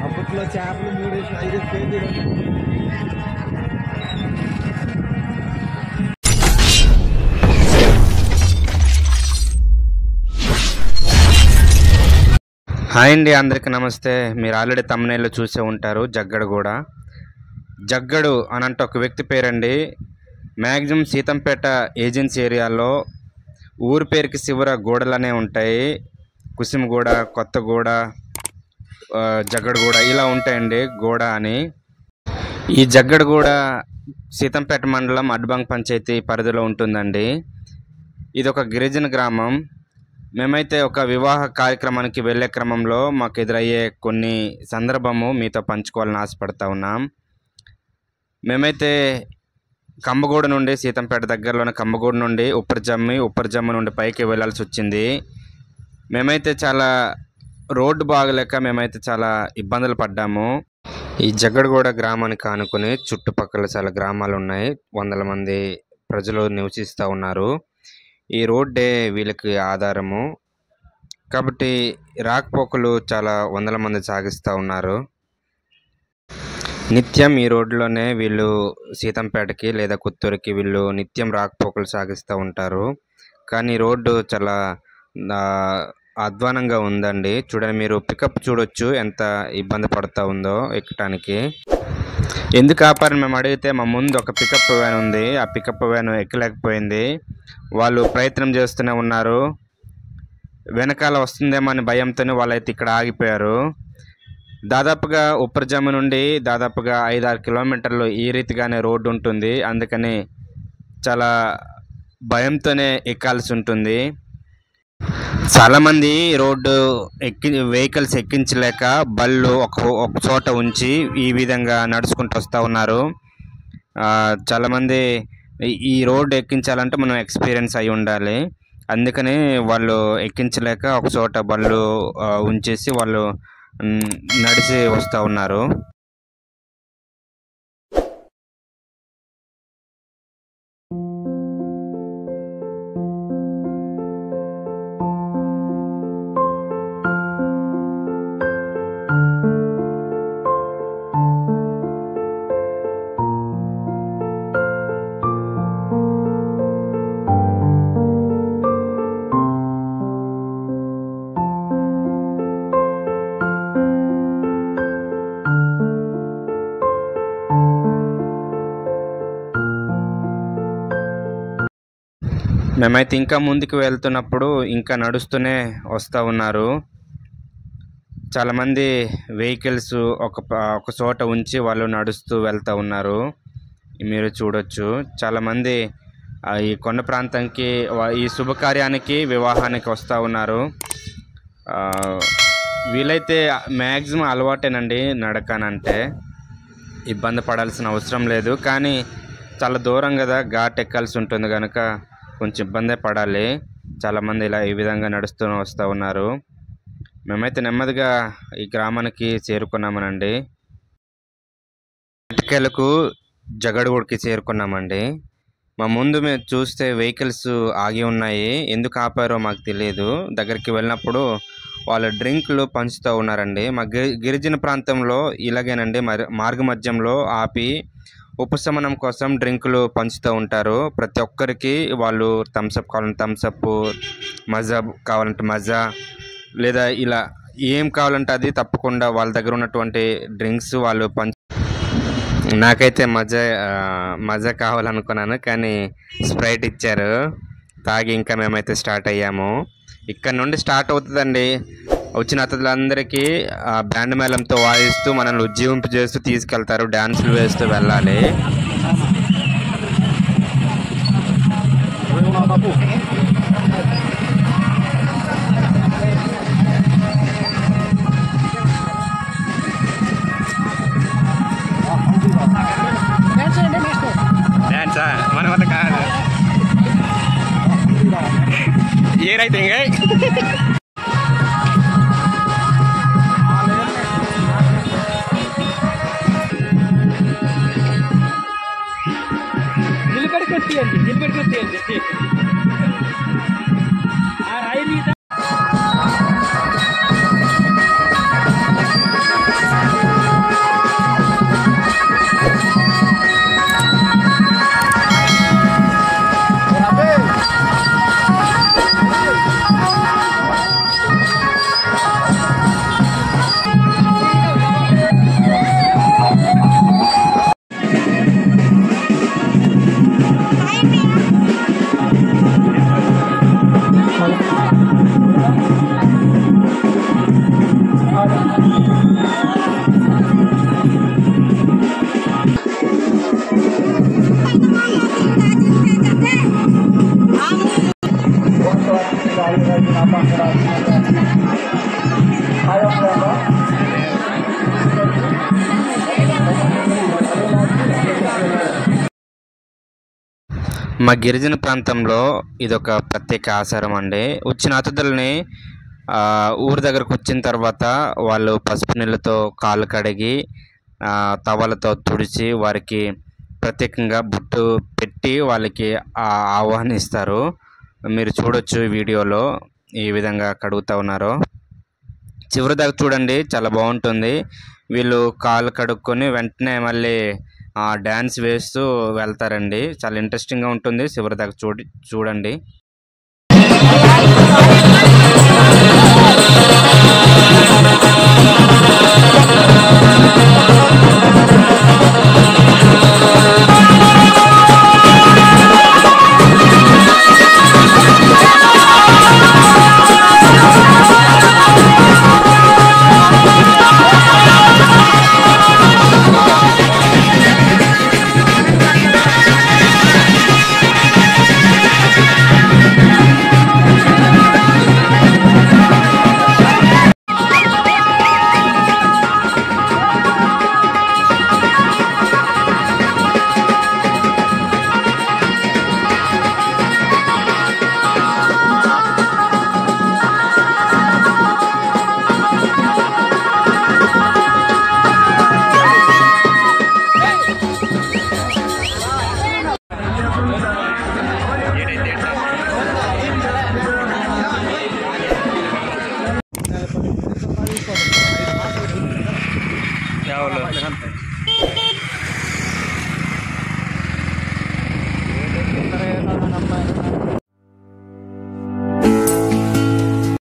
అప్పట్లో చేపలు 3-5 కేజీలు. హాయ్ అండి, అందరికీ నమస్తే. మీరు ఆల్రెడీ తమ్మునేళ్ళు చూసే ఉంటారు. జగ్గడగూడ. జగ్గడు అనంటే ఒక వ్యక్తి పేరండి. మ్యాక్సిమం సీతంపేట ఏజెన్సీ ఏరియాలో ఊరి పేరుకి చివర గూడలనే ఉంటాయి. కుసిమగూడ, కొత్తగూడ, జగ్గడగూడ ఇలా ఉంటాయండి గూడ అని. ఈ జగ్గడగూడ సీతంపేట మండలం అడ్బంగ్ పంచాయతీ పరిధిలో ఉంటుందండి. ఇది ఒక గిరిజన గ్రామం. మేమైతే ఒక వివాహ కార్యక్రమానికి వెళ్ళే క్రమంలో మాకు ఎదురయ్యే కొన్ని సందర్భము మీతో పంచుకోవాలని ఆశపడతా ఉన్నాం. మేమైతే కంబగూడ నుండి, సీతంపేట దగ్గరలోని కంబగూడ నుండి ఉప్పరజమ్ము నుండి పైకి వెళ్ళాల్సి వచ్చింది. మేమైతే చాలా రోడ్డు బాగలేక మేమైతే చాలా ఇబ్బందులు పడ్డాము. ఈ జగ్గడగూడ గ్రామానికి ఆనుకుని చుట్టుపక్కల చాలా గ్రామాలు ఉన్నాయి. 100 మంది ప్రజలు నివసిస్తూ ఉన్నారు. ఈ రోడ్డే వీళ్ళకి ఆధారము కాబట్టి రాకపోకలు చాలా 100 మంది సాగిస్తూ ఉన్నారు. నిత్యం ఈ రోడ్లోనే వీళ్ళు సీతంపేటకి లేదా కుత్తూరుకి వీళ్ళు నిత్యం రాకపోకలు సాగిస్తూ ఉంటారు. కానీ రోడ్డు చాలా అధ్వానంగా ఉందండి. చూడండి, మీరు పికప్ చూడొచ్చు ఎంత ఇబ్బంది పడుతూ ఉందో ఎక్కడానికి. ఎందుకు ఆపారని మేము అడిగితే మా ముందు ఒక పికప్ వ్యాన్ ఉంది. ఆ పికప్ వ్యాన్ ఎక్కలేకపోయింది. వాళ్ళు ప్రయత్నం చేస్తూనే ఉన్నారు. వెనకాల వస్తుందేమో అని భయంతోనే వాళ్ళైతే ఇక్కడ ఆగిపోయారు. దాదాపుగా ఉప్పరజమ్ము నుండి దాదాపుగా 5-6 కిలోమీటర్లు ఈ రీతిగానే రోడ్డు ఉంటుంది. అందుకని చాలా భయంతోనే ఎక్కాల్సి ఉంటుంది. చాలామంది రోడ్డు వెహికల్స్ ఎక్కించలేక బళ్ళు ఒక చోట ఉంచి ఈ విధంగా నడుచుకుంటూ వస్తూ ఉన్నారు. చాలామంది ఈ రోడ్డు ఎక్కించాలంటే మనం ఎక్స్పీరియన్స్ అయి ఉండాలి. అందుకని వాళ్ళు ఎక్కించలేక ఒక చోట బళ్ళు ఉంచేసి వాళ్ళు నడిచి వస్తూ ఉన్నారు. మేమైతే ఇంకా ముందుకు వెళ్తున్నప్పుడు ఇంకా నడుస్తూనే వస్తూ ఉన్నారు. చాలామంది వెహికల్స్ ఒక చోట ఉంచి వాళ్ళు నడుస్తూ వెళ్తూ ఉన్నారు. మీరు చూడొచ్చు. చాలామంది ఈ కొండ ప్రాంతానికి ఈ శుభకార్యానికి వివాహానికి వస్తూ ఉన్నారు. వీలైతే మ్యాక్సిమం అలవాటేనండి నడకనంటే, ఇబ్బంది పడాల్సిన అవసరం లేదు. కానీ చాలా దూరం కదా, ఘాట్ ఎక్కాల్సి ఉంటుంది కనుక కొంచెం ఇబ్బందే పడాలి. చాలామంది ఇలా ఈ విధంగా నడుస్తూ వస్తూ ఉన్నారు. మేమైతే నెమ్మదిగా ఈ గ్రామానికి చేరుకున్నామనండి. ఇటుకలకు జగ్గడగూడకి చేరుకున్నామండి. మా ముందు మేము చూస్తే వెహికల్స్ ఆగి ఉన్నాయి. ఎందుకు ఆపారో మాకు తెలియదు. దగ్గరికి వెళ్ళినప్పుడు వాళ్ళు డ్రింకులు పంచుతూ ఉన్నారండి. మా గిరిజన ప్రాంతంలో ఇలాగేనండి, మార్గ మధ్యంలో ఆపి ఉపశమనం కోసం డ్రింకులు పంచుతూ ఉంటారు. ప్రతి ఒక్కరికి వాళ్ళు థమ్స్అప్ కావాలంటే థమ్స్అప్, మజా కావాలంటే మజా, లేదా ఇలా ఏం కావాలంటే అది తప్పకుండా వాళ్ళ దగ్గర ఉన్నటువంటి డ్రింక్స్ వాళ్ళు నాకైతే మజా కావాలనుకున్నాను, కానీ స్ప్రైట్ ఇచ్చారు. తాగి ఇంకా మేమైతే స్టార్ట్ అయ్యాము. ఇక్కడ నుండి స్టార్ట్ అవుతుందండి. వచ్చిన అతిథులందరికీ బ్యాండ్ మేళంతో వాయిస్తూ మనల్ని ఉజ్జీవింపు చేస్తూ తీసుకెళ్తారు. డ్యాన్సులు వేస్తూ వెళ్ళాలి. మీరైతే నిలబడికొచ్చేయండి ఆ రాయి మీద మా గిరిజన ప్రాంతంలో ఇదొక ప్రత్యేక ఆచారం అండి. వచ్చిన అతిథుల్ని ఊరి దగ్గరకు వచ్చిన తర్వాత వాళ్ళు పసుపు నీళ్ళతో కాళ్ళు కడిగి తవలతో తుడిచి వారికి ప్రత్యేకంగా బొట్టు పెట్టి వాళ్ళకి ఆహ్వానిస్తారు. మీరు చూడొచ్చు వీడియోలో ఈ విధంగా కడుగుతూ ఉన్నారో. చివరి దాకా చూడండి, చాలా బాగుంటుంది. వీళ్ళు కాళ్ళు కడుక్కొని వెంటనే మళ్ళీ డ్యాన్స్ వేస్తూ వెళ్తారండి. చాలా ఇంట్రెస్టింగ్గా ఉంటుంది. చివరి దాకా చూడండి. क्या बोलो